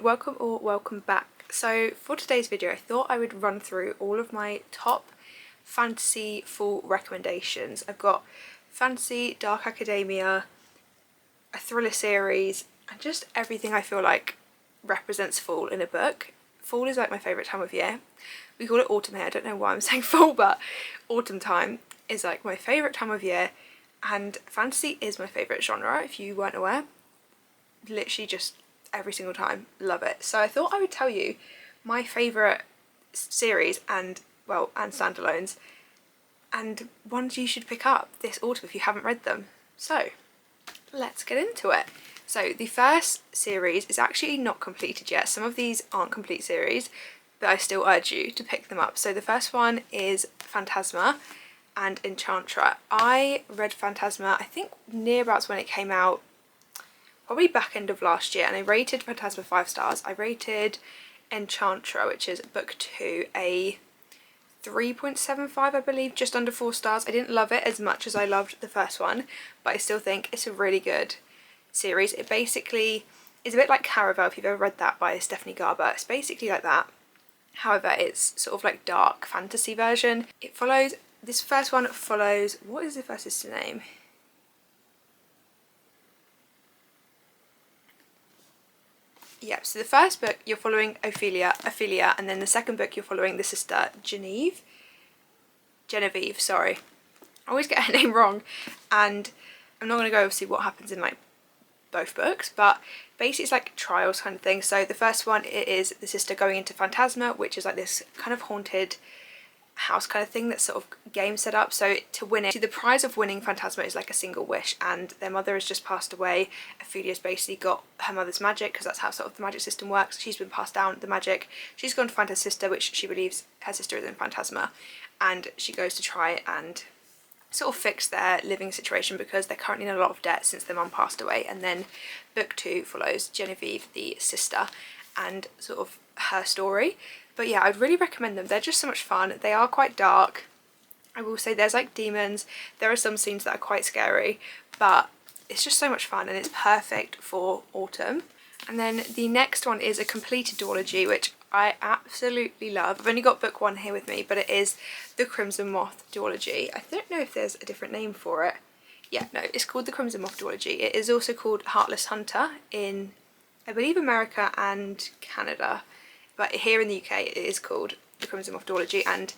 welcome or welcome back. So for today's video I thought I would run through all of my top fantasy fall recommendations. I've got fantasy, dark academia, a thriller series, and just everything I feel like represents fall in a book. Fall is like my favourite time of year. We call it autumn here, I don't know why I'm saying fall, but autumn time is like my favourite time of year, and fantasy is my favourite genre if you weren't aware. Literally just every single time, love it. So I thought I would tell you my favourite series and standalones and ones you should pick up this autumn if you haven't read them. So let's get into it. So the first series is actually not completed yet. Some of these aren't complete series, but I still urge you to pick them up. So the first one is Phantasma and Enchantra. I read Phantasma I think near about when it came out, probably back end of last year, and I rated Phantasma 5 stars. I rated Enchantra, which is book 2, a 3.75 I believe, just under 4 stars. I didn't love it as much as I loved the first one, but I still think it's a really good series. It basically is a bit like Caraval, if you've ever read that by Stephanie Garber. It's basically like that. However, it's sort of like dark fantasy version. It follows, this first one follows, what is the first sister name? Yeah, so the first book you're following Ophelia, and then the second book you're following the sister Genevieve, sorry. I always get her name wrong, and I'm not going to go over see what happens in like both books, but basically it's like trials kind of thing. So the first one, it is the sister going into Phantasma, which is like this kind of haunted house kind of thing, that's sort of game set up. So to win it, the prize of winning Phantasma is like a single wish, and their mother has just passed away. Ophelia's basically got her mother's magic, because that's how sort of the magic system works. She's been passed down the magic. She's gone to find her sister, which she believes her sister is in Phantasma, and she goes to try and sort of fix their living situation because they're currently in a lot of debt since their mum passed away. And then book 2 follows Genevieve, the sister, and sort of her story. But yeah, I'd really recommend them. They're just so much fun. They are quite dark. I will say there's like demons. There are some scenes that are quite scary, but it's just so much fun and it's perfect for autumn. And then the next one is a completed duology, which I absolutely love. I've only got book 1 here with me, but it is the Crimson Moth duology. I don't know if there's a different name for it. Yeah, no, it's called the Crimson Moth duology. It is also called Heartless Hunter in, I believe, America and Canada. But here in the UK it is called the Crimson Moth duology, and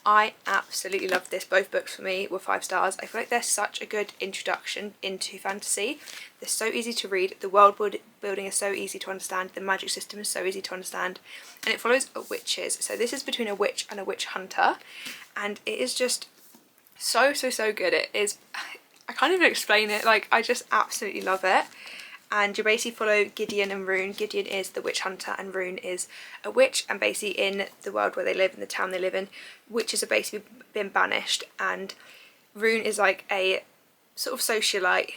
I absolutely loved this. Both books for me were 5 stars. I feel like they're such a good introduction into fantasy. They're so easy to read, the world building is so easy to understand, the magic system is so easy to understand, and it follows witches. So this is between a witch and a witch hunter, and it is just so good. It is, I can't even explain it, like I just absolutely love it. And you basically follow Gideon and Rune. Gideon is the witch hunter and Rune is a witch, and basically in the world where they live, in the town they live in, witches have basically been banished, and Rune is like a sort of socialite.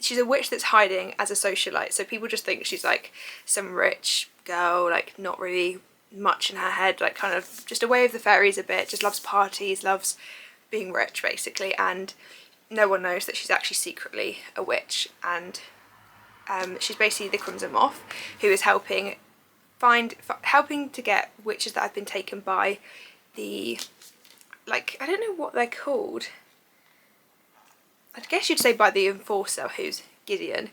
She's a witch that's hiding as a socialite, so people just think she's like some rich girl, like not really much in her head, like kind of just away with the fairies a bit, just loves parties, loves being rich basically, and no one knows that she's actually secretly a witch. And she's basically the Crimson Moth, who is helping to get witches that have been taken by the, like, I don't know what they're called. I guess you'd say by the enforcer, who's Gideon,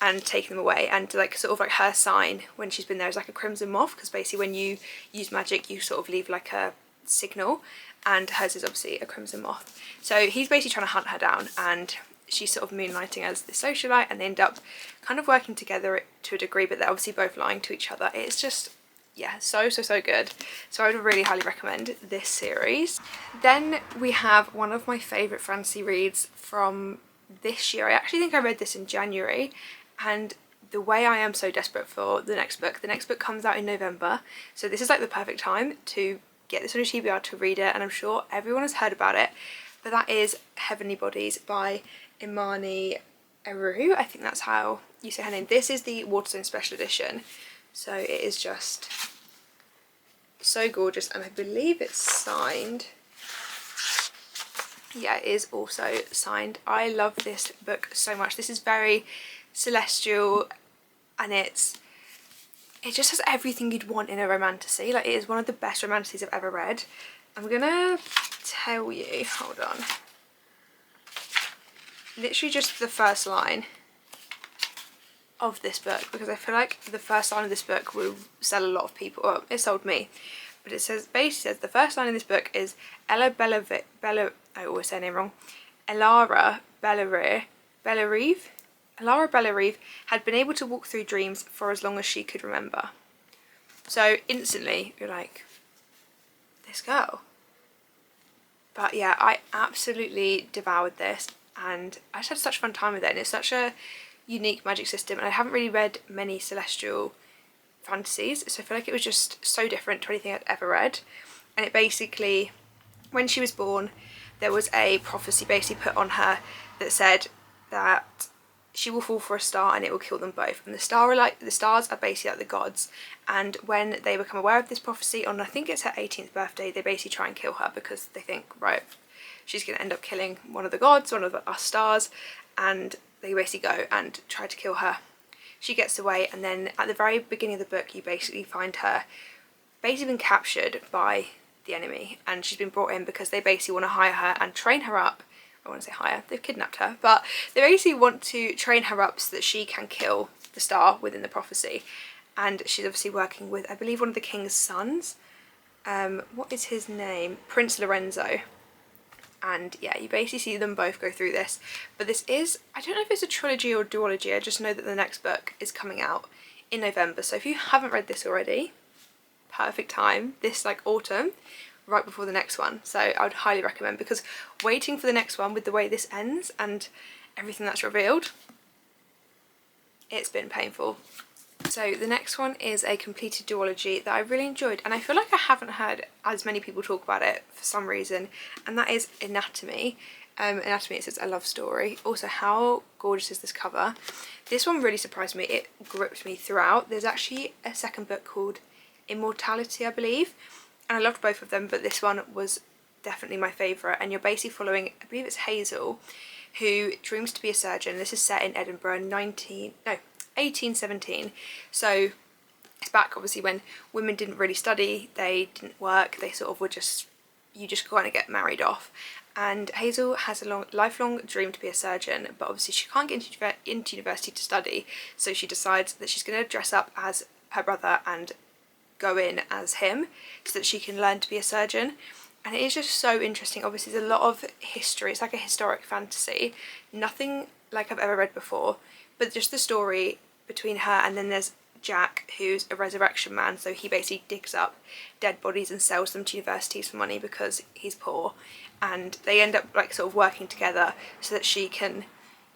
and taking them away. And like sort of like her sign when she's been there is like a crimson moth, because basically when you use magic you sort of leave like a signal, and hers is obviously a crimson moth. So he's basically trying to hunt her down, and she's sort of moonlighting as the socialite, and they end up kind of working together to a degree, but they're obviously both lying to each other. It's just, yeah, so good. So I would really highly recommend this series. Then we have one of my favourite fantasy reads from this year. I actually think I read this in January, and the way I am so desperate for the next book comes out in November, so this is like the perfect time to get this on a TBR to read it, and I'm sure everyone has heard about it, but that is Heavenly Bodies by Imani Eru. I think that's how you say her name. This is the Waterstone Special Edition, so it is just so gorgeous, and I believe it's signed. Yeah, it is also signed. I love this book so much. This is very celestial, and it's it just has everything you'd want in a romantasy. Like, it is one of the best romantasies I've ever read. I'm gonna tell you, hold on, literally just the first line of this book, because I feel like the first line of this book will sell a lot of people. Well, it sold me, but it says, basically says, the first line in this book is Ella I always say her name wrong, Elara Bellarive had been able to walk through dreams for as long as she could remember. So instantly you're like, this girl. But yeah, I absolutely devoured this, and I just had such a fun time with it, and it's such a unique magic system, and I haven't really read many celestial fantasies, so I feel like it was just so different to anything I'd ever read. And it basically, when she was born, there was a prophecy basically put on her that said that she will fall for a star and it will kill them both. And the stars are basically like the gods. And when they become aware of this prophecy on, I think it's her 18th birthday, they basically try and kill her because they think, right, she's going to end up killing one of the gods, one of us stars, and they basically go and try to kill her. She gets away, and then at the very beginning of the book, you basically find her basically been captured by the enemy, and she's been brought in because they basically want to hire her and train her up. I want to say hire, they've kidnapped her, but they basically want to train her up so that she can kill the star within the prophecy. And she's obviously working with, I believe, one of the king's sons. What is his name? Prince Lorenzo. And yeah, you basically see them both go through this. But this is, I don't know if it's a trilogy or a duology, I just know that the next book is coming out in November. So if you haven't read this already, perfect time, this like autumn, right before the next one. So I would highly recommend, because waiting for the next one with the way this ends and everything that's revealed, it's been painful. So the next one is a completed duology that I really enjoyed, and I feel like I haven't heard as many people talk about it for some reason, and that is Anatomy. Anatomy, it says a love story. Also, how gorgeous is this cover? This one really surprised me, it gripped me throughout. There's actually a second book called Immortality, I believe, and I loved both of them, but this one was definitely my favourite. And you're basically following, I believe it's Hazel, who dreams to be a surgeon. This is set in Edinburgh, 1817. So it's back obviously when women didn't really study, they didn't work, they sort of were just, you just kind of get married off. And Hazel has a lifelong dream to be a surgeon, but obviously she can't get into university to study, so she decides that she's going to dress up as her brother and go in as him so that she can learn to be a surgeon. And it is just so interesting. Obviously there's a lot of history, it's like a historic fantasy, nothing like I've ever read before, but just the story between her, and then there's Jack, who's a resurrection man, so he basically digs up dead bodies and sells them to universities for money because he's poor, and they end up like sort of working together so that she can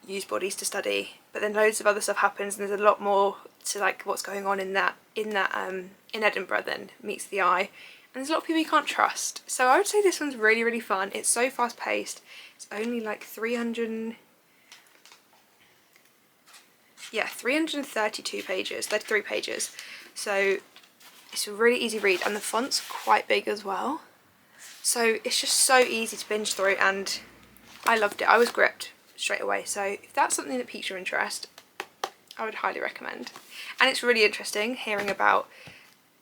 use bodies to study. But then loads of other stuff happens, and there's a lot more to like what's going on in Edinburgh than meets the eye, and there's a lot of people you can't trust. So I would say this one's really, really fun. It's so fast paced. It's only like 332 pages, 33 pages, so it's a really easy read, and the font's quite big as well, so it's just so easy to binge through, and I loved it. I was gripped straight away. So if that's something that piques your interest, I would highly recommend. And it's really interesting hearing about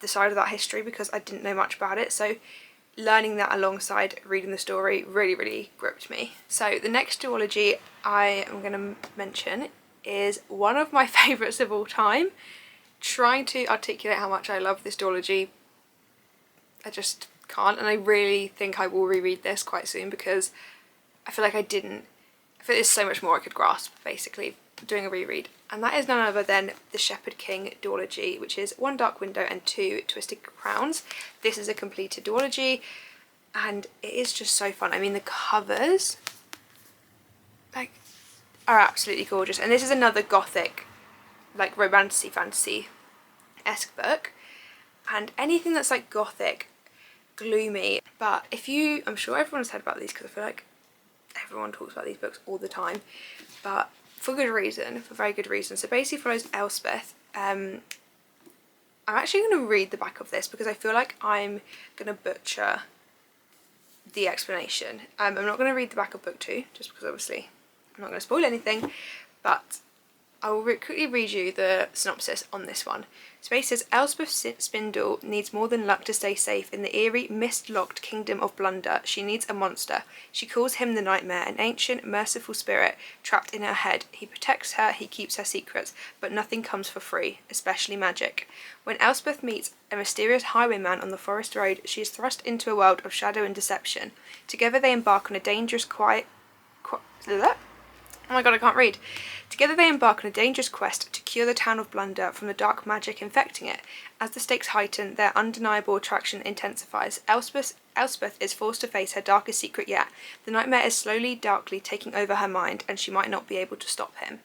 the side of that history, because I didn't know much about it, so learning that alongside reading the story really, really gripped me. So the next duology I am going to mention is one of my favourites of all time. Trying to articulate how much I love this duology, I just can't, and I really think I will reread this quite soon, because I feel like I feel there's so much more I could grasp basically doing a reread. And that is none other than the Shepherd King duology, which is 1 Dark Window and 2 Twisted Crowns. This is a completed duology, and it is just so fun. I mean, the covers like are absolutely gorgeous, and this is another gothic like romantasy fantasy-esque book, and anything that's like gothic, gloomy. But I'm sure everyone's heard about these, because I feel like everyone talks about these books all the time, but for good reason, for very good reason. So basically follows Elspeth. I'm actually going to read the back of this because I feel like I'm going to butcher the explanation. I'm not going to read the back of book 2 just because obviously I'm not going to spoil anything, but I will quickly read you the synopsis on this one. Space says, Elspeth Spindle needs more than luck to stay safe in the eerie, mist-locked kingdom of Blunder. She needs a monster. She calls him the Nightmare, an ancient, merciful spirit trapped in her head. He protects her, he keeps her secrets, but nothing comes for free, especially magic. When Elspeth meets a mysterious highwayman on the forest road, she is thrust into a world of shadow and deception. Together they embark on a dangerous, Oh my god, I can't read. Together they embark on a dangerous quest to cure the town of Blunder from the dark magic infecting it. As the stakes heighten, their undeniable attraction intensifies. Elspeth is forced to face her darkest secret yet. The Nightmare is slowly, darkly taking over her mind, and she might not be able to stop him.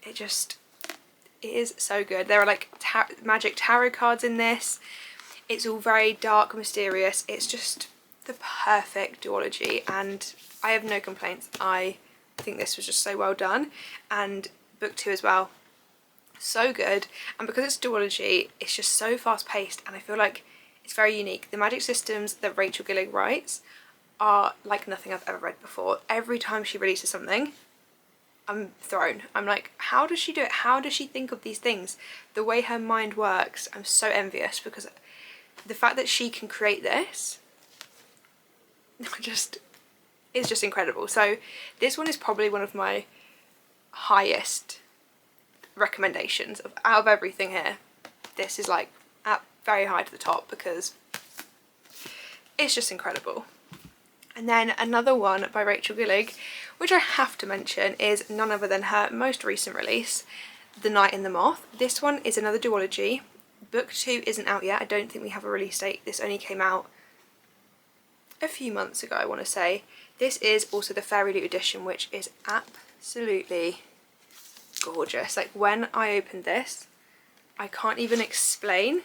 It is so good. There are like magic tarot cards in this. It's all very dark, mysterious. It's just the perfect duology, and I have no complaints. I think this was just so well done, and book 2 as well, so good. And because it's duology, it's just so fast paced, and I feel like it's very unique. The magic systems that Rachel Gillig writes are like nothing I've ever read before. Every time she releases something, I'm thrown. I'm like, how does she do it? How does she think of these things? The way her mind works, I'm so envious, because the fact that she can create this, it's just incredible. So this one is probably one of my highest recommendations out of everything here. This is like at very high to the top because it's just incredible. And then another one by Rachel Gillig, which I have to mention, is none other than her most recent release, The Night in the Moth. This one is another duology. Book 2 isn't out yet. I don't think we have a release date. This only came out a few months ago, I want to say. This is also the Fairy Loot edition, which is absolutely gorgeous. Like, when I opened this, I can't even explain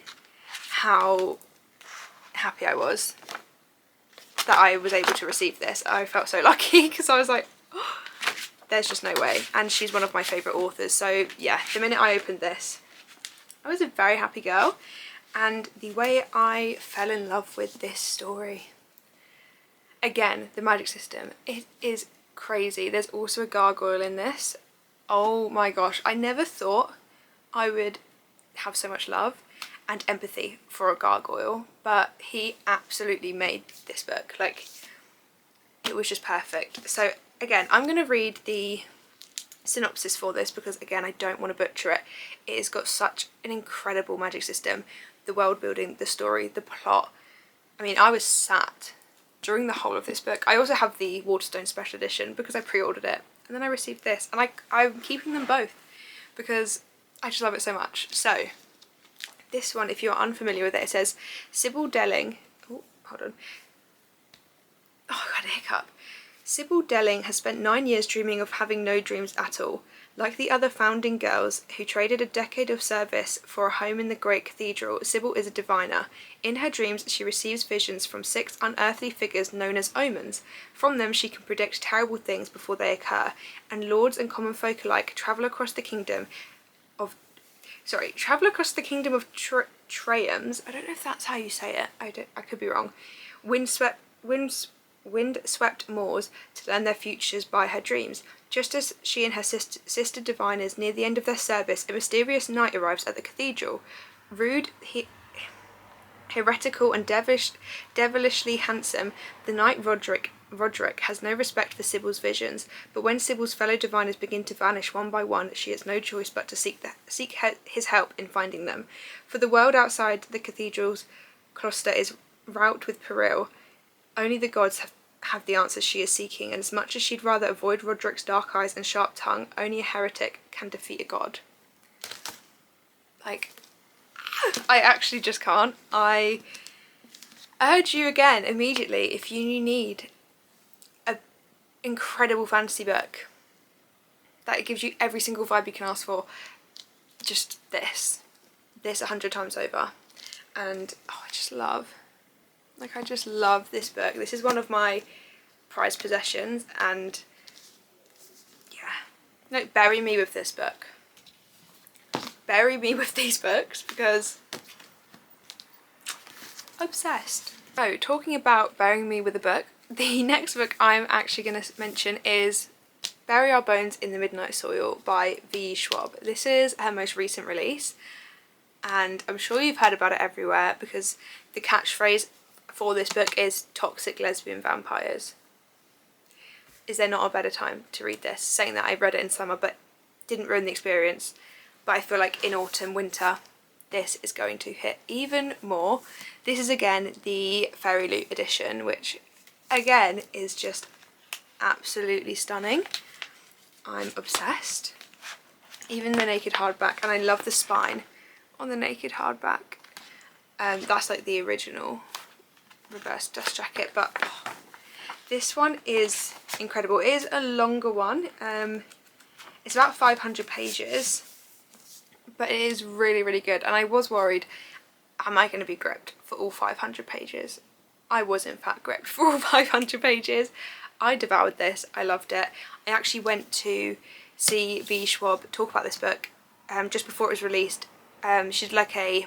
how happy I was that I was able to receive this. I felt so lucky because I was like, oh, there's just no way. And she's one of my favourite authors, so yeah, the minute I opened this, I was a very happy girl. And the way I fell in love with this story, again, the magic system, it is crazy. There's also a gargoyle in this. Oh my gosh, I never thought I would have so much love and empathy for a gargoyle, but he absolutely made this book. Like, it was just perfect. So again, I'm going to read the synopsis for this because, again, I don't want to butcher it. It has got such an incredible magic system. The world building, the story, the plot. I mean, I was sat during the whole of this book. I also have the Waterstone special edition because I pre-ordered it, and then I received this, and I'm keeping them both because I just love it so much. So this one, if you're unfamiliar with it, it says Sybil Delling, oh hold on, oh I got a hiccup. Sybil Delling has spent 9 years dreaming of having no dreams at all. Like the other founding girls who traded a decade of service for a home in the great cathedral, Sybil is a diviner. In her dreams, she receives visions from 6 unearthly figures known as omens. From them, she can predict terrible things before they occur, and lords and common folk alike travel across the kingdom of Traiums. I don't know if that's how you say it. I could be wrong. Wind-swept moors to learn their futures by her dreams. Just as she and her sister diviners near the end of their service, a mysterious knight arrives at the cathedral. Rude, heretical and devilishly handsome, the knight Roderick has no respect for Sybil's visions, but when Sybil's fellow diviners begin to vanish one by one, she has no choice but to seek his help in finding them. For the world outside the cathedral's cloister is wrought with peril. Only the gods have the answers she is seeking, and as much as she'd rather avoid Roderick's dark eyes and sharp tongue, only a heretic can defeat a god. Like, I actually just can't. I urge you again, immediately, if you need an incredible fantasy book that gives you every single vibe you can ask for, just this 100 times over. And oh, I just love this book. This is one of my prized possessions, and yeah, no, bury me with this book. Bury me with these books because obsessed. So, talking about burying me with a book, the next book I'm actually going to mention is Bury Our Bones in the Midnight Soil by V. Schwab. This is her most recent release, and I'm sure you've heard about it everywhere because the catchphrase for this book is toxic lesbian vampires. Is there not a better time to read this? Saying that I read it in summer but didn't ruin the experience, but I feel like in autumn, winter, this is going to hit even more. This is again the Fairy Loot edition, which again is just absolutely stunning. I'm obsessed. Even the naked hardback, and I love the spine on the naked hardback. That's like the original reverse dust jacket, but oh, this one is incredible. It is a longer one. It's about 500 pages, but it is really, really good. And I was worried, am I going to be gripped for all 500 pages? I was in fact gripped for all 500 pages. I devoured this. I loved it. I actually went to see V. Schwab talk about this book just before it was released. She did like a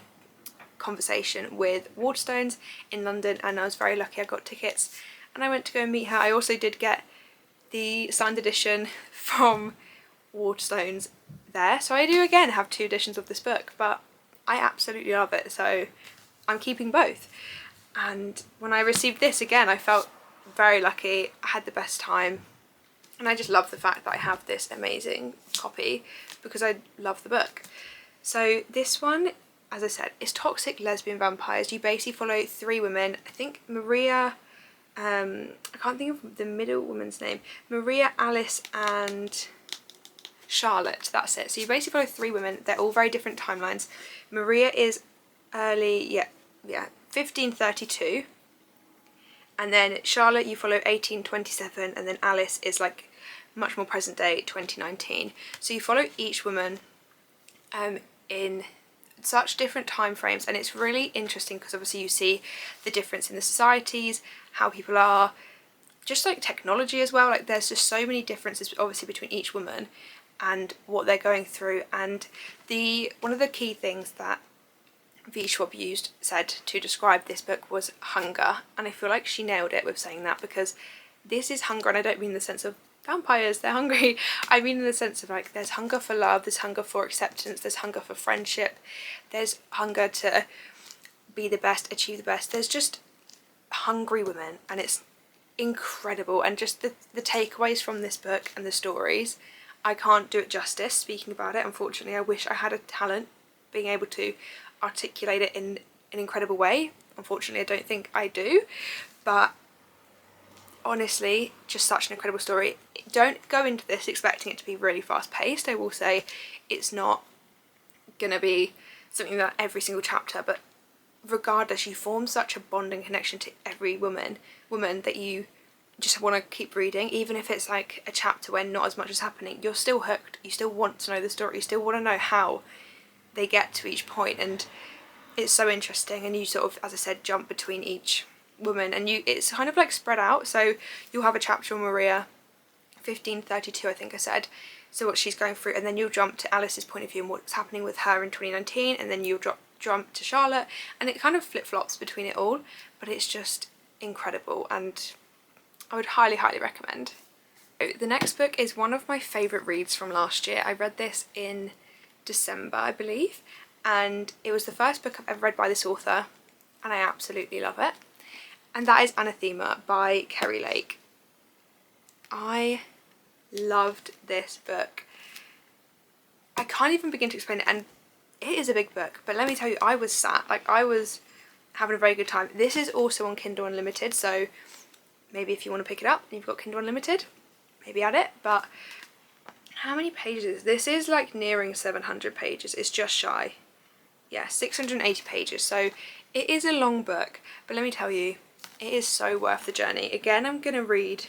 conversation with Waterstones in London, and I was very lucky I got tickets and I went to go and meet her. I also did get the signed edition from Waterstones there, so I do again have 2 editions of this book, but I absolutely love it, so I'm keeping both. And when I received this again, I felt very lucky. I had the best time, and I just love the fact that I have this amazing copy because I love the book. So this one, as I said, is toxic lesbian vampires. You basically follow 3 women. I think Maria, I can't think of the middle woman's name, Maria, Alice and Charlotte, that's it. So you basically follow 3 women. They're all very different timelines. Maria is early, 1532, and then Charlotte you follow 1827, and then Alice is like much more present day, 2019. So you follow each woman in such different time frames, and it's really interesting because obviously you see the difference in the societies, how people are, just like technology as well. Like there's just so many differences obviously between each woman and what they're going through. And one of the key things that V. Schwab said to describe this book was hunger, and I feel like she nailed it with saying that, because this is hunger, and I don't mean in the sense of vampires, they're hungry. I mean in the sense of like there's hunger for love, there's hunger for acceptance, there's hunger for friendship, there's hunger to be the best, achieve the best. There's just hungry women, and it's incredible. And just the takeaways from this book and the stories, I can't do it justice speaking about it, unfortunately. I wish I had a talent being able to articulate it in an incredible way. Unfortunately, I don't think I do, but honestly, just such an incredible story. Don't go into this expecting it to be really fast paced. I will say it's not gonna be something that every single chapter, but regardless, you form such a bonding connection to every woman that you just want to keep reading. Even if it's like a chapter where not as much is happening, you're still hooked. You still want to know the story. You still want to know how they get to each point, and it's so interesting. And you sort of, as I said, jump between each woman, and it's kind of like spread out. So you'll have a chapter on Maria, 1532 I think I said, so what she's going through, and then you'll jump to Alice's point of view and what's happening with her in 2019, and then you'll jump to Charlotte, and it kind of flip-flops between it all, but it's just incredible, and I would highly recommend. The next book is one of my favourite reads from last year. I read this in December, I believe, and it was the first book I've ever read by this author, and I absolutely love it, and that is Anathema by Kerry Lake. I loved this book. I can't even begin to explain it, and it is a big book, but let me tell you, I was having a very good time. This is also on Kindle Unlimited, so maybe if you want to pick it up and you've got Kindle Unlimited, maybe add it. But how many pages? This is like nearing 700 pages. It's just shy. Yeah, 680 pages. So it is a long book, but let me tell you, it is so worth the journey. Again, I'm going to read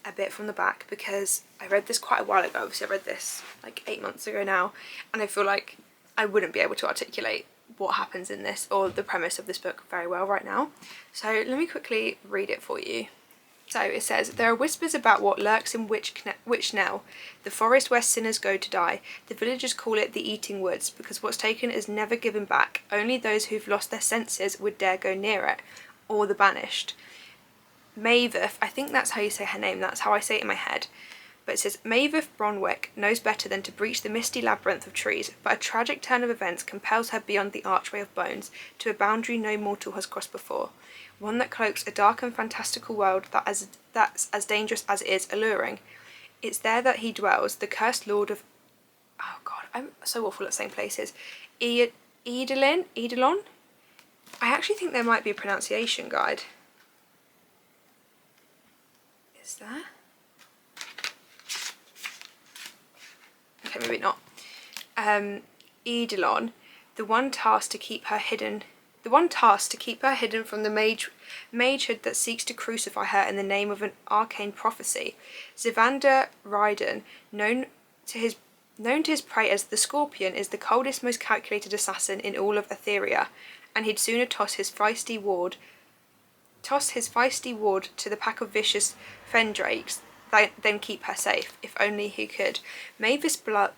a bit from the back because I read this quite a while ago. Obviously I read this like 8 months ago now, and I feel like I wouldn't be able to articulate what happens in this or the premise of this book very well right now. So let me quickly read it for you. So it says, there are whispers about what lurks in Witchnell, the forest where sinners go to die. The villagers call it the Eating Woods because what's taken is never given back. Only those who've lost their senses would dare go near it, or the banished. Maeve, I think that's how you say her name, that's how I say it in my head. But it says, Maeve Bronwick knows better than to breach the misty labyrinth of trees, but a tragic turn of events compels her beyond the archway of bones, to a boundary no mortal has crossed before, one that cloaks a dark and fantastical world that's as dangerous as it is alluring. It's there that he dwells, the cursed lord of... Oh god, I'm so awful at saying places. Eidolon? I actually think there might be a pronunciation guide. Is there? Okay, maybe not. Eidolon, the one tasked to keep her hidden from the magehood that seeks to crucify her in the name of an arcane prophecy. Zivander Ryden, known to his prey as the Scorpion, is the coldest, most calculated assassin in all of Etheria, and he'd sooner toss his feisty ward to the pack of vicious fendrakes than keep her safe, if only he could. Oh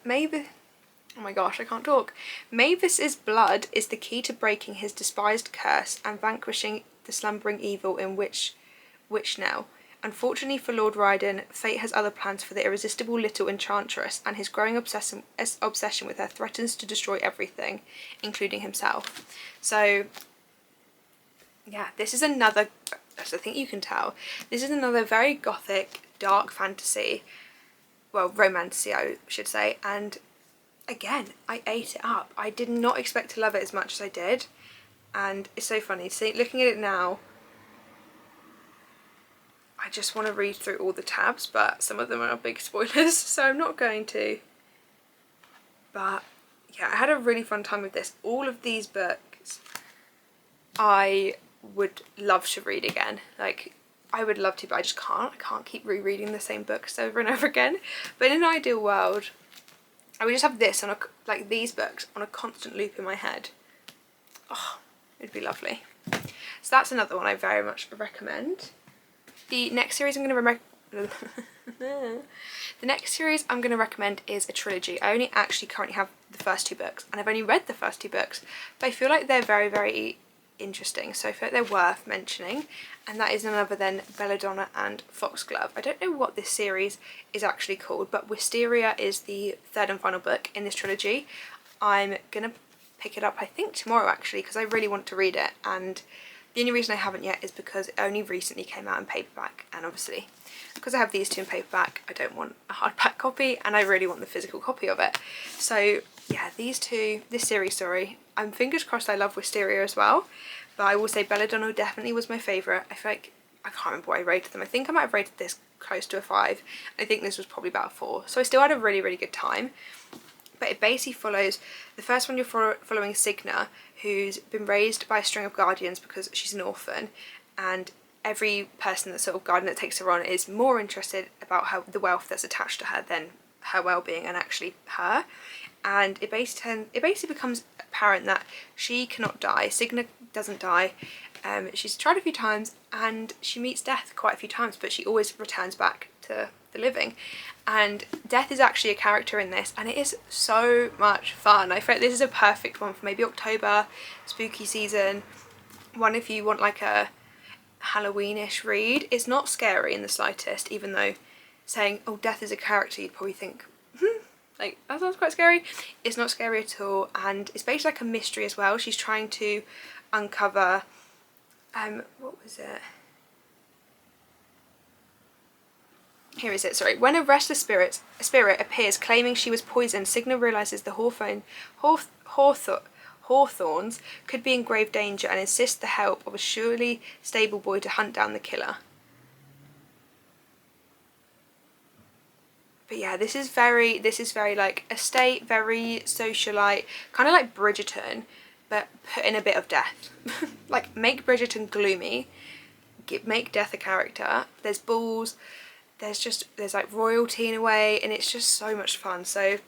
my gosh, I can't talk. Mavis's blood is the key to breaking his despised curse and vanquishing the slumbering evil in Witchnell. Unfortunately for Lord Ryden, fate has other plans for the irresistible little enchantress, and his growing obsession with her threatens to destroy everything, including himself. So, yeah, this is another, as I think you can tell, this is another very gothic, dark fantasy, well, romantasy I should say, and again, I ate it up. I did not expect to love it as much as I did, and it's so funny. See, looking at it now, I just want to read through all the tabs, but some of them are big spoilers, so I'm not going to. But yeah, I had a really fun time with this. All of these books I would love to read again. Like, I would love to, but I just can't. I can't keep rereading the same books over and over again. But in an ideal world, I would just have this on like these books on a constant loop in my head. Oh, it'd be lovely. So that's another one I very much recommend. The next series I'm going to recommend is a trilogy. I only actually currently have the first two books, and I've only read the first two books, but I feel like they're very, very interesting, so I feel like they're worth mentioning, and that is none other than Belladonna and Foxglove. I don't know what this series is actually called, but Wisteria is the third and final book in this trilogy. I'm gonna pick it up, I think tomorrow actually, because I really want to read it, and the only reason I haven't yet is because it only recently came out in paperback, and obviously because I have these two in paperback, I don't want a hardback copy, and I really want the physical copy of it. So yeah, this series, sorry, I'm fingers crossed I love Wisteria as well, but I will say Belladonna definitely was my favourite. I feel like, I can't remember what I rated them. I think I might have rated this close to a 5. I think this was probably about a 4. So I still had a really, really good time. But it basically follows, the first one you're following Signa, who's been raised by a string of guardians because she's an orphan, and every person that's sort of guardian that takes her on is more interested about the wealth that's attached to her than her well-being and actually her. And it basically becomes apparent that she cannot die. Signa doesn't die. She's tried a few times and she meets death quite a few times, but she always returns back to the living. And Death is actually a character in this, and it is so much fun. I feel like this is a perfect one for maybe October, spooky season, one if you want like a Halloweenish read. It's not scary in the slightest, even though saying, oh, Death is a character, you'd probably think, like, that sounds quite scary. It's not scary at all, and it's basically like a mystery as well. She's trying to uncover, what was it? Here is it, sorry. When a restless spirit appears claiming she was poisoned, Signa realises the Hawthorns could be in grave danger and ensists the help of a surely stable boy to hunt down the killer. But yeah, this is very like estate, very socialite, kind of like Bridgerton, but put in a bit of death. Like, make Bridgerton gloomy, make Death a character. There's balls, there's like royalty in a way, and it's just so much fun. So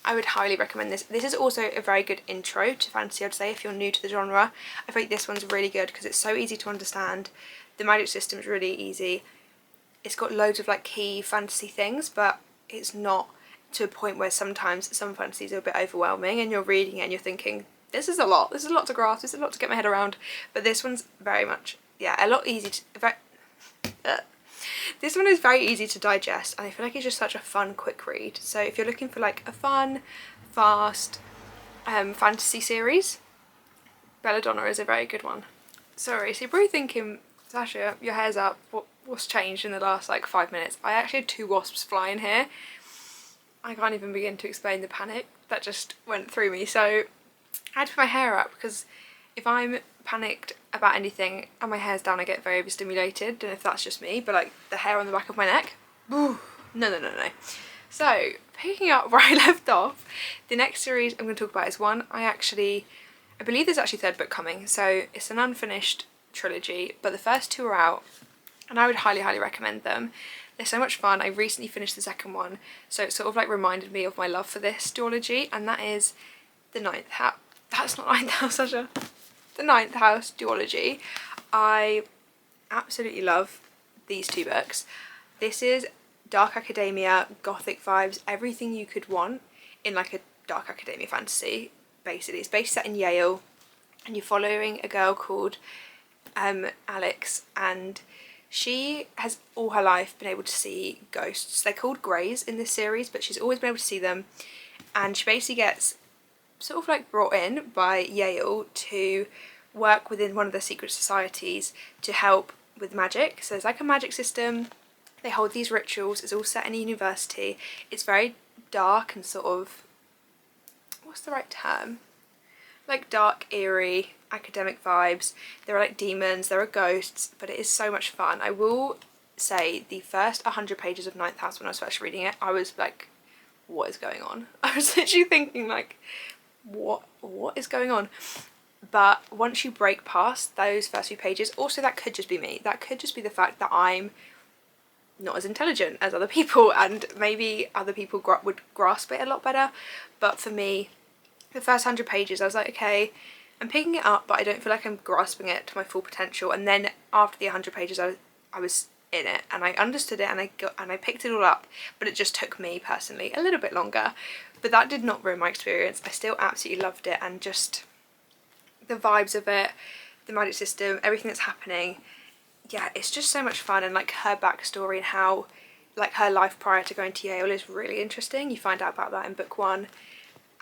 I would highly recommend this. This is also a very good intro to fantasy, I'd say, if you're new to the genre. I think this one's really good because it's so easy to understand. The magic system's really easy. It's got loads of like key fantasy things, but it's not to a point where sometimes some fantasies are a bit overwhelming and you're reading it and you're thinking, this is a lot to grasp, this is a lot to get my head around. But this one's very much, yeah, a lot easy to, This one is very easy to digest, and I feel like it's just such a fun, quick read. So if you're looking for like a fun, fast fantasy series, Belladonna is a very good one. Sorry, so you're probably thinking, Sasha, your hair's up. What's changed in the last like 5 minutes? I actually had 2 wasps fly in here. I can't even begin to explain the panic that just went through me. So I had to put my hair up because if I'm panicked about anything and my hair's down, I get very overstimulated. Don't know if that's just me, but like the hair on the back of my neck, no. So picking up where I left off, the next series I'm going to talk about is one I believe there's actually a 3rd book coming, so it's an unfinished trilogy, but the first 2 are out and I would highly recommend them. They're so much fun. I recently finished the 2nd one, so it sort of like reminded me of my love for this duology, and that is the 9th house. That's not 9th house, Sasha. The 9th house duology. I absolutely love these 2 books. This is dark academia, gothic vibes, everything you could want in like a dark academia fantasy. Basically, it's based set in Yale, and you're following a girl called Alex, and she has all her life been able to see ghosts. They're called greys in this series, but she's always been able to see them, and she basically gets sort of like brought in by Yale to work within one of the secret societies to help with magic. So there's like a magic system, they hold these rituals, it's all set in a university, it's very dark and sort of, what's the right term? Like dark, eerie, academic vibes. There are like demons, there are ghosts, but it is so much fun. I will say the first 100 pages of 9th house when I was first reading it, I was like, what is going on? I was literally thinking like, what is going on? But once you break past those first few pages, also that could just be me, that could just be the fact that I'm not as intelligent as other people, and maybe other people would grasp it a lot better, but for me, the first 100 pages I was like, okay, I'm picking it up, but I don't feel like I'm grasping it to my full potential. And then after the 100 pages I was in it, and I understood it, and I picked it all up, but it just took me personally a little bit longer. But that did not ruin my experience. I still absolutely loved it, and just the vibes of it, the magic system, everything that's happening, yeah, it's just so much fun. And like her backstory and how like her life prior to going to Yale is really interesting. You find out about that in book 1.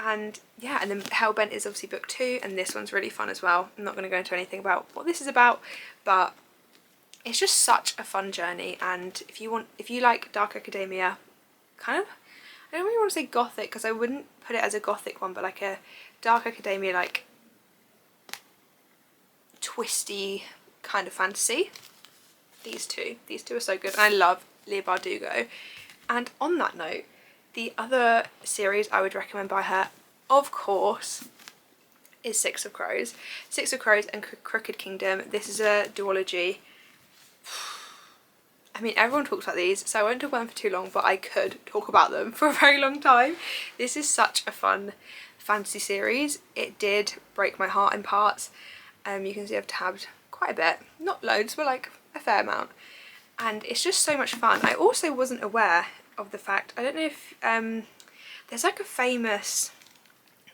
And yeah, and then Hellbent is obviously book 2, and this one's really fun as well. I'm not going to go into anything about what this is about, but it's just such a fun journey. And if you like dark academia, kind of, I don't really want to say gothic because I wouldn't put it as a gothic one, but like a dark academia, like twisty kind of fantasy, these two are so good. And I love Leigh Bardugo. And on that note, the other series I would recommend by her, of course, is Six of Crows. Six of Crows and Crooked Kingdom. This is a duology. I mean, everyone talks about these, so I won't talk about them for too long, but I could talk about them for a very long time. This is such a fun fantasy series. It did break my heart in parts. You can see I've tabbed quite a bit. Not loads, but like a fair amount. And it's just so much fun. I also wasn't aware of the fact, I don't know if there's like a famous,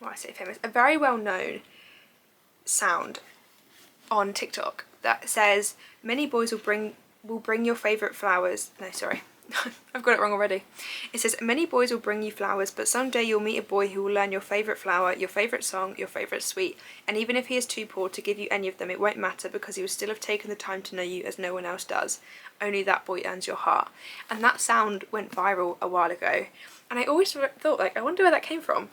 well, I say famous, a very well known sound on TikTok that says many boys will bring your favourite flowers. No, sorry, I've got it wrong already. It says many boys will bring you flowers, but someday you'll meet a boy who will learn your favourite flower, your favourite song, your favourite sweet, and even if he is too poor to give you any of them, it won't matter because he will still have taken the time to know you as no one else does. Only that boy earns your heart. And that sound went viral a while ago, and I always thought, like, I wonder where that came from.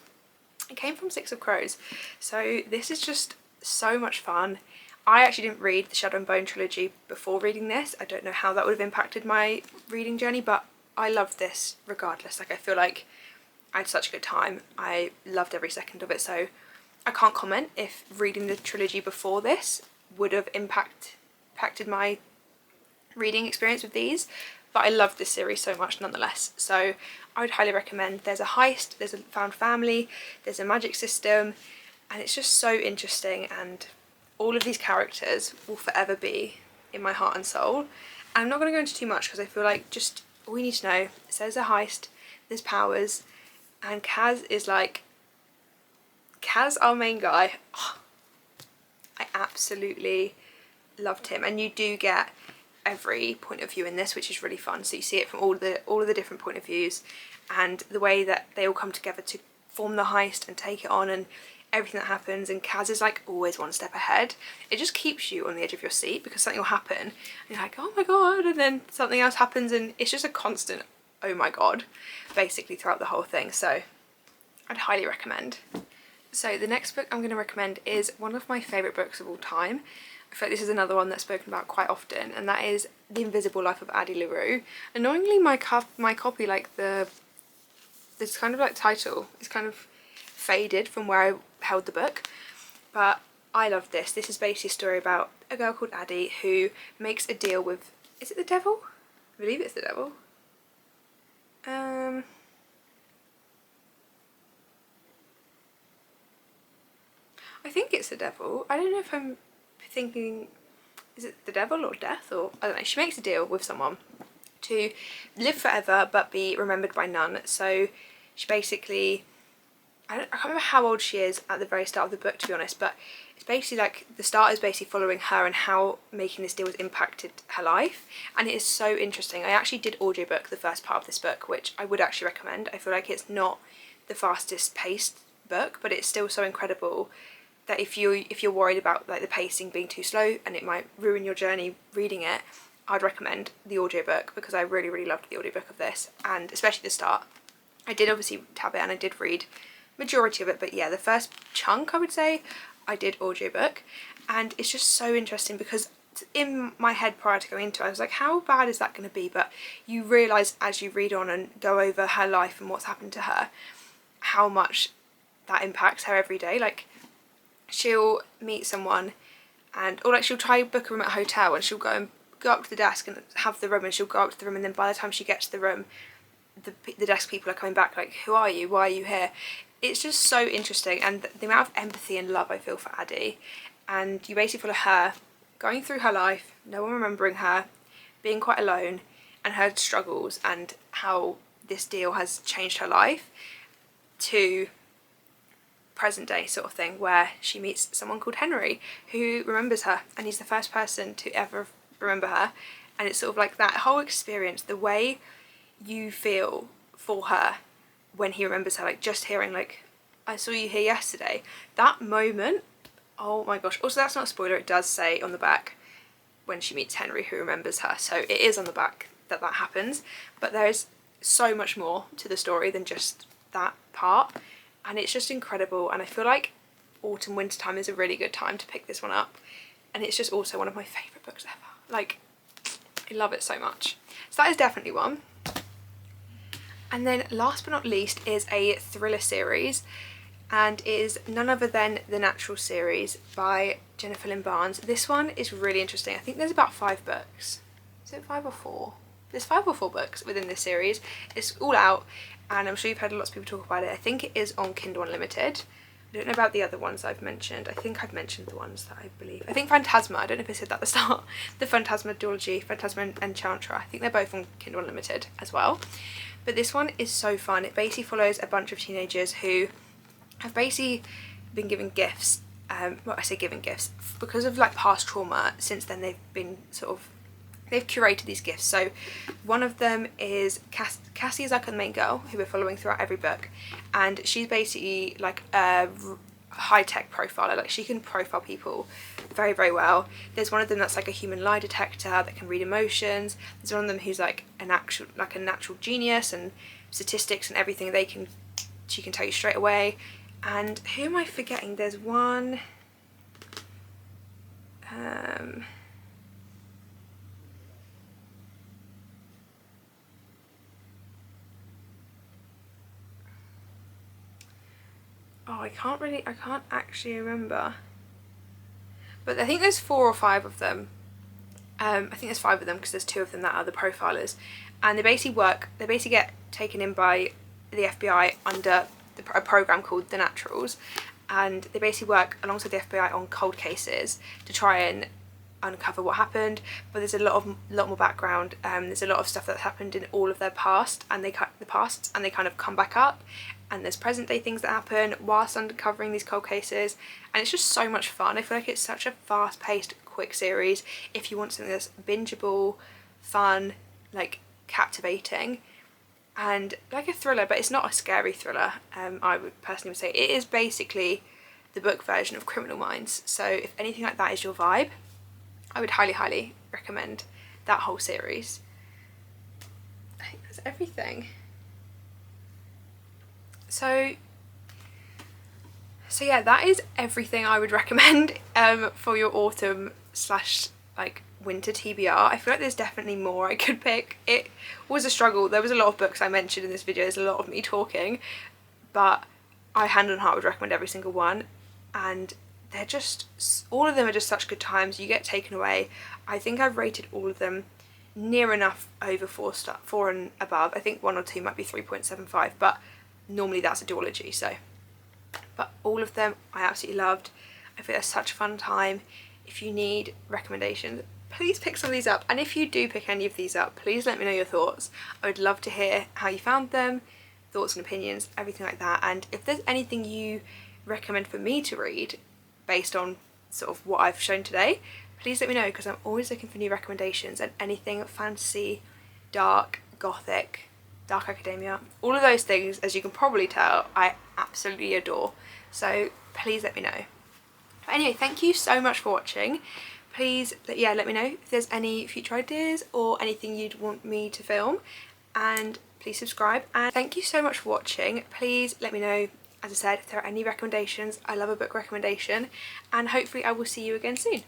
It came from Six of Crows. So this is just so much fun. I actually didn't read the Shadow and Bone trilogy before reading this. I don't know how that would have impacted my reading journey, but I loved this regardless. Like, I feel like I had such a good time. I loved every second of it, so I can't comment if reading the trilogy before this would have impacted my reading experience with these, but I loved this series so much nonetheless. So I would highly recommend. There's a heist, there's a found family, there's a magic system, and it's just so interesting, and all of these characters will forever be in my heart and soul. And I'm not going to go into too much because I feel like just all you need to know is there's a heist, there's powers, and Kaz is like, Kaz, our main guy, oh, I absolutely loved him. And you do get every point of view in this, which is really fun. So you see it from all of the different point of views, and the way that they all come together to form the heist and take it on, and everything that happens. And Kaz is like always one step ahead. It just keeps you on the edge of your seat because something will happen and you're like, oh my god, and then something else happens, and it's just a constant oh my god basically throughout the whole thing. So I'd highly recommend. So the next book I'm going to recommend is one of my favourite books of all time. I feel like this is another one that's spoken about quite often, and that is The Invisible Life of Addie LaRue. Annoyingly, my copy, like this kind of like title is kind of faded from where I held the book, but I love this. This is basically a story about a girl called Addie who makes a deal with, is it the devil? I believe it's the devil. I think it's the devil. I don't know if I'm thinking, is it the devil or death, or I don't know. She makes a deal with someone to live forever but be remembered by none. So she basically, I can't remember how old she is at the very start of the book, to be honest, but it's basically like the start is basically following her and how making this deal has impacted her life, and it is so interesting. I actually did audiobook the first part of this book, which I would actually recommend. I feel like it's not the fastest paced book, but it's still so incredible that if you're worried about like the pacing being too slow and it might ruin your journey reading it, I'd recommend the audiobook, because I really loved the audiobook of this, and especially the start. I did obviously tab it and I did read majority of it, but yeah, the first chunk I would say I did audiobook, and it's just so interesting because in my head prior to going into it I was like, how bad is that going to be? But you realise as you read on and go over her life and what's happened to her, how much that impacts her every day. Like, she'll meet someone and, or like she'll try to book a room at a hotel and she'll go up to the desk and have the room, and she'll go up to the room, and then by the time she gets to the room, the desk people are coming back like, who are you, why are you here? It's just so interesting, and the amount of empathy and love I feel for Addie, and you basically follow her going through her life, no one remembering her, being quite alone, and her struggles and how this deal has changed her life, to present day sort of thing, where she meets someone called Henry who remembers her, and he's the first person to ever remember her. And it's sort of like that whole experience, the way you feel for her when he remembers her, like just hearing like, I saw you here yesterday, that moment, oh my gosh. Also, that's not a spoiler, it does say on the back when she meets Henry who remembers her, so it is on the back that happens, but there's so much more to the story than just that part, and it's just incredible. And I feel like autumn winter time is a really good time to pick this one up, and it's just also one of my favourite books ever. Like, I love it so much. So that is definitely one. And then last but not least is a thriller series, and it is none other than the Natural series by Jennifer Lynn Barnes. This one is really interesting. I think there's about 5 books. Is it 5 or 4? There's 5 or 4 books within this series. It's all out, and I'm sure you've heard lots of people talk about it. I think it is on Kindle Unlimited. I don't know about the other ones I've mentioned. I think I've mentioned the ones that I believe. I think Phantasma, I don't know if I said that at the start. The Phantasma duology, Phantasma and Enchantra. I think they're both on Kindle Unlimited as well. But this one is so fun. It basically follows a bunch of teenagers who have basically been given gifts. Well, I say given gifts because of like past trauma. Since then, they've been they've curated these gifts. So one of them is Cassie is like the main girl who we're following throughout every book, and she's basically like a high-tech profiler. Like, she can profile people very well. There's one of them that's like a human lie detector that can read emotions. There's one of them who's like a natural genius, and statistics and everything she can tell you straight away. And who am I forgetting? There's one oh, I can't actually remember. But I think there's 4 or 5 of them. I think there's 5 of them because there's 2 of them that are the profilers. And they basically get taken in by the FBI under a program called The Naturals. And they basically work alongside the FBI on cold cases to try and uncover what happened. But there's a lot more background. There's a lot of stuff that's happened in all of their past, and they kind of come back up. And there's present day things that happen whilst uncovering these cold cases, and it's just so much fun. I feel like it's such a fast paced, quick series. If you want something that's bingeable, fun, like captivating, and like a thriller, but it's not a scary thriller, I would personally say it is basically the book version of Criminal Minds. So if anything like that is your vibe, I would highly recommend that whole series. I think that's everything. So yeah, that is everything I would recommend for your autumn slash like winter TBR. I feel like there's definitely more I could pick. It was a struggle. There was a lot of books I mentioned in this video. There's a lot of me talking, but I hand on heart would recommend every single one, and they're just, all of them are just such good times. You get taken away. I think I've rated all of them near enough over 4 and above. I think 1 or 2 might be 3.75, but normally that's a duology, so. But all of them I absolutely loved. I feel they're such a fun time. If you need recommendations, please pick some of these up, and if you do pick any of these up, please let me know your thoughts. I would love to hear how you found them, thoughts and opinions, everything like that. And if there's anything you recommend for me to read based on sort of what I've shown today, please let me know, because I'm always looking for new recommendations, and anything fantasy, dark, gothic, dark academia, all of those things, as you can probably tell, I absolutely adore. So please let me know. But anyway, thank you so much for watching. Please, yeah, let me know if there's any future ideas or anything you'd want me to film, and please subscribe. And thank you so much for watching. Please let me know, as I said, if there are any recommendations. I love a book recommendation, and hopefully I will see you again soon.